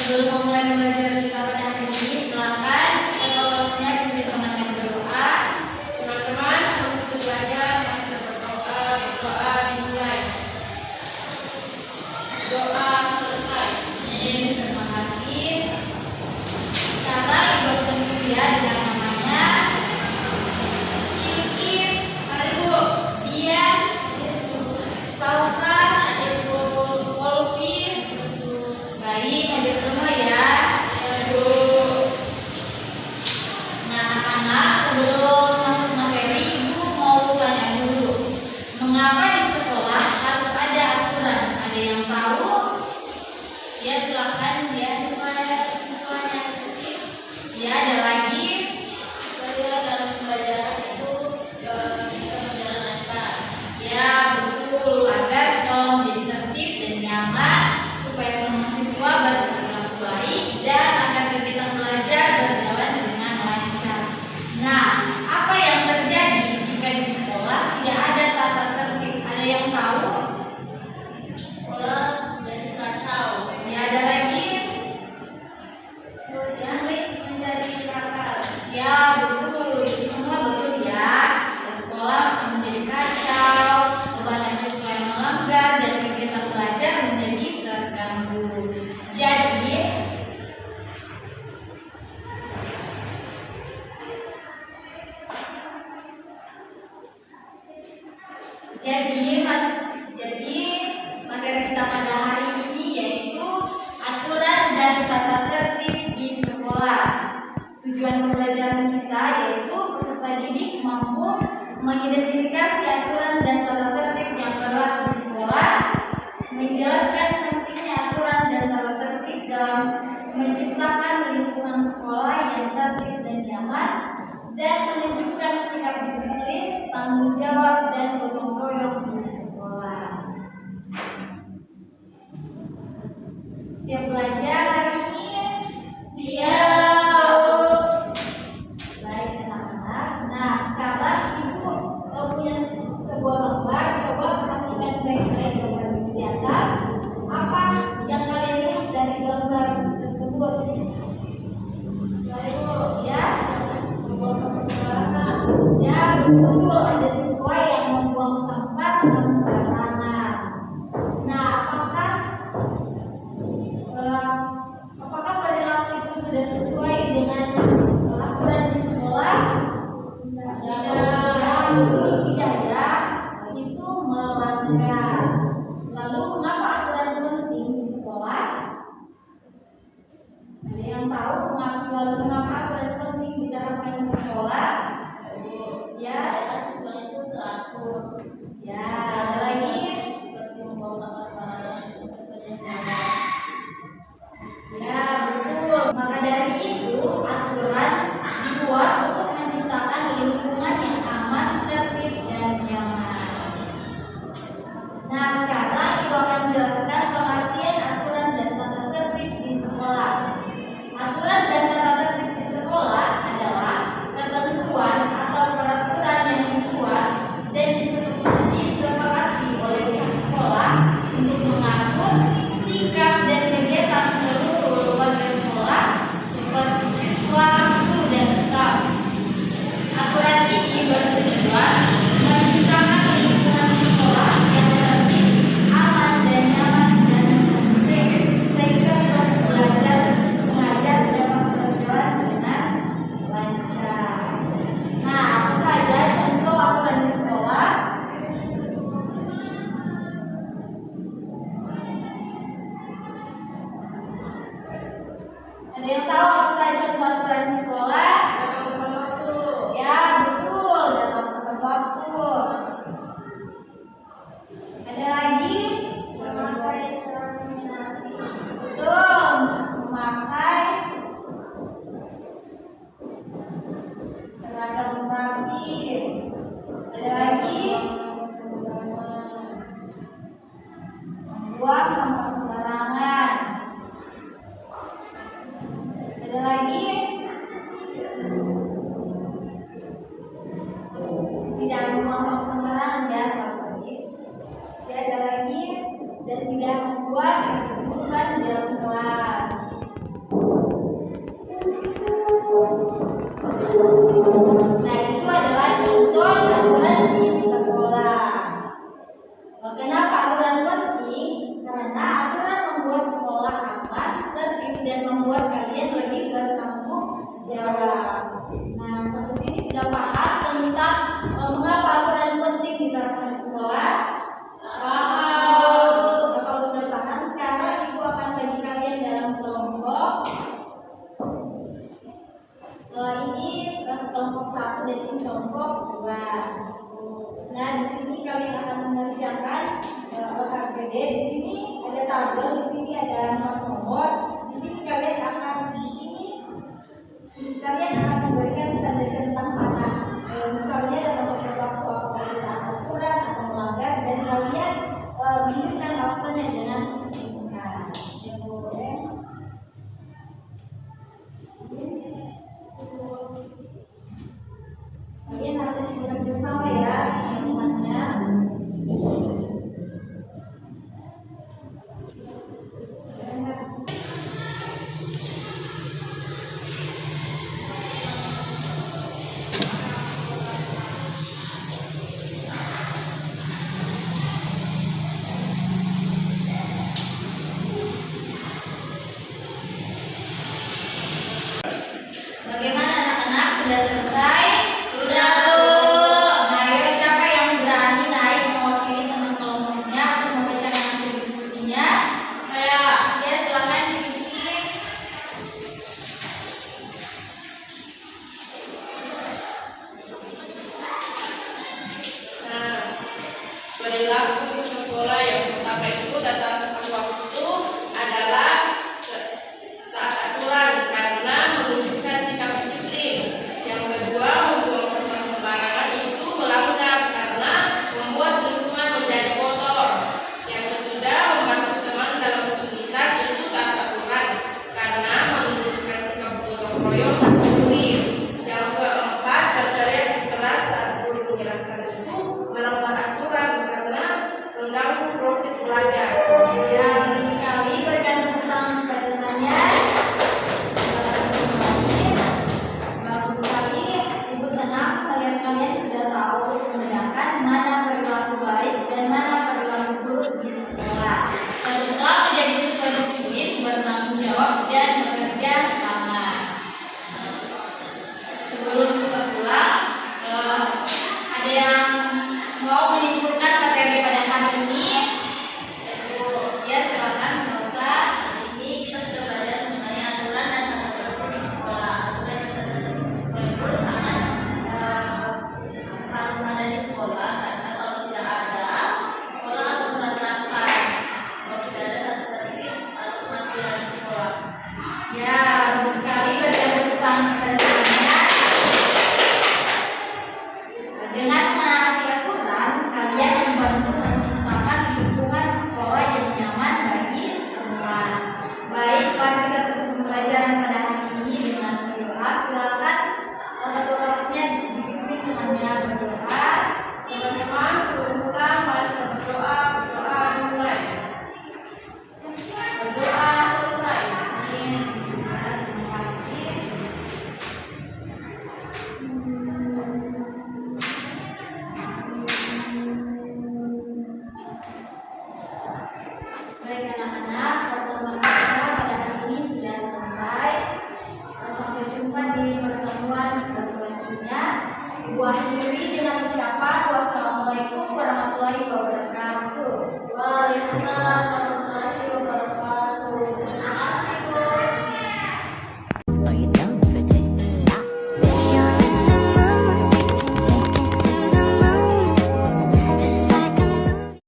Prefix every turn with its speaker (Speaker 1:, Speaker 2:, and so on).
Speaker 1: Sebelum memulai pembelajaran kita pada hari ini, silakan ketua kelasnya pimpin temannya berdoa.
Speaker 2: Teman-teman, selamat belajar. Mari kita berdoa. Doa dimulai. Doa selesai.
Speaker 1: Amin. Terima kasih. Sekarang Ibu Absen ya dengan namanya Cikin,
Speaker 2: Mari Bu.
Speaker 1: Dian, Salsa,
Speaker 2: Ibu.
Speaker 1: Wolfi. Baik, hadir semua ya.
Speaker 2: Bu.
Speaker 1: Nah, anak-anak, sebelum masuk materi, Ibu mau tanya dulu. Mengapa di sekolah harus ada aturan? Ada yang tahu? Ya, silakan ya supaya siswanya tertib. Ya, ada lagi.
Speaker 2: Supaya dalam pembelajaran itu bisa berjalan lancar.
Speaker 1: Ya, betul. Agar sekolah menjadi tertib dan nyaman, supaya semua siswa berperilaku baik dan agar kegiatan belajar berjalan dengan lancar. Nah, apa yang terjadi jika di sekolah tidak ada tata tertib? Ada yang tahu?
Speaker 2: Sekolah jadi kacau.
Speaker 1: Ya, ada lagi.
Speaker 2: Murid menjadi nakal.
Speaker 1: Ya, betul. Itu semua betul ya. Dan sekolah menjadi kacau, banyak siswa yang melanggar dan kegiatan belajar menjadi terganggu. Jadi materi kita pada hari ini yaitu aturan dan tata tertib di sekolah. Tujuan pembelajaran kita yaitu peserta didik mampu mengidentifikasi aturan dan tata tertib yang berlaku di sekolah, menjelaskan pentingnya aturan dan tata tertib dalam menciptakan lingkungan sekolah yang tertib dan nyaman, dan menunjukkan sikap disiplin, tanggung jawab, dan gotong royong di sekolah. Siap belajar hari ini?
Speaker 2: Siap.
Speaker 1: Baik anak-anak. Nah, sekarang Ibu punya sebuah gambar. Coba perhatikan baik-baik gambar di atas. Apa yang kalian lihat dari gambar tersebut?
Speaker 2: Baik Bu.
Speaker 1: Ya,
Speaker 2: Buang sampah sembarangan.
Speaker 1: ya betul. Ada siswa yang membuang sampah sembarangan. Nah, apakah perilaku itu sudah sesuai dengan aturan di sekolah?
Speaker 2: Tidak.
Speaker 1: Tidak ya, itu melanggar. Lalu mengapa aturan penting di sekolah? Ada yang tahu mengapa aturan penting diterapkan di sekolah? Ya,
Speaker 2: Siswa itu teratur.
Speaker 1: ya. Ada lagi?
Speaker 2: Seperti membuang sampah sembarangan.
Speaker 1: Ya, betul. Maka dari itu, aturan dibuat untuk menciptakan lingkungan yang aman, tertib, dan nyaman. Nah, sekarang Ibu akan jelaskan pengertian aturan dan tata tertib di sekolah. Aturan dan tata tertib di sekolah adalah ketentuan atau peraturan yang dibuat dan disepakati oleh pihak sekolah untuk mengatur sikap dan kegiatan seluruh warga sekolah seperti siswa, guru, dan staf. Aturan ini bertujuan menciptakan lingkungan sekolah yang tertib, aman, dan nyaman dan kondusif sehingga proses belajar mengajar dapat berjalan dengan lancar. Nah, apa saja contoh aturan di sekolah? Ada yang tahu apa saja contoh aturan di sekolah?
Speaker 2: Datang tepat waktu.
Speaker 1: Ya, betul. Datang tepat waktu. Ada lagi?
Speaker 2: Memakai seragam rapi.
Speaker 1: Betul. Memakai seragam rapi. Ada lagi? Membuang sampah sembarangan. Ada lagi? dan membuat kalian lebih bertanggung jawab. Nah, sampai sini sudah paham tentang mengapa aturan penting diterapkan di sekolah? Paham. Nah, kalau sudah paham, sekarang Ibu akan bagi kalian dalam kelompok. Ini kelompok 1 dan ini kelompok 2. Nah, di sini kalian akan mengerjakan LKPD. Di sini ada tabel, di sini ada 4 nomor. Di sini kalian akan memberikan tanda centang tangan. Misalnya dalam beberapa waktu apakah kita aturan atau melanggar, dan kalian menuliskan alasannya dengan singkat. Ya, boleh. Kalian harus bekerja sama ya, teman-temannya. Bagaimana anak-anak, sudah selesai? Sudah, Bu. Nah, ayo siapa yang berani naik mewakili teman kelompoknya untuk membacakan hasil diskusinya? Saya. Ya, silakan Ciki.
Speaker 2: Nah, perilaku di sekolah yang pertama itu datang tepat waktu adalah taat aturan karena menunjukkan sikap disiplin. Yang kedua, membuang sampah sembarangan itu melanggar karena membuat lingkungan menjadi kotor. Yang ketiga, membantu teman dalam kesulitan itu taat aturan karena menunjukkan sikap gotong royong dan peduli. Yang keempat, berteriak di kelas saat guru menjelaskan itu melanggar aturan karena mengganggu proses belajar.
Speaker 1: Ya, betul sekali. Berikan tepuk tangan kepada temannya. Bagus sekali. Ibu senang melihat kalian sudah tahu membedakan mana perilaku baik dan mana perilaku buruk di sekolah. Haruslah menjadi siswa disiplin, bertanggung jawab dan bekerja sama. Sebelum kita pulang, ada yang mau menyimpulkan materi pada hari ini? Ya, silakan Rosa. Hari ini kita sudah belajar mengenai aturan dan tata tertib di sekolah. Aturan dan tata tertib di sekolah itu sangat harus ada di sekolah, karena kalau tidak ada, sekolah akan berantakan. Kalau tidak ada tata tertib atau aturan di sekolah. Ya, bagus sekali. Berikan tepuk tangan kepada temannya. Dengan menaati aturan, kalian membantu menciptakan lingkungan sekolah yang nyaman bagi semua. Baik, mari kita tutup pembelajaran pada hari ini dengan berdoa. Silakan ketua kelasnya dipimpin temannya berdoa.
Speaker 2: Teman-teman, sebelum pulang, mari kita berdoa. Berdoa mulai. Berdoa selesai.
Speaker 1: Amin. Terima kasih. Baik anak-anak, pertemuan kita pada hari ini sudah selesai. Sampai jumpa di pertemuan selanjutnya. Ibu akhiri dengan ucapan wassalamualaikum warahmatullahi wabarakatuh. Waalaikumsalam.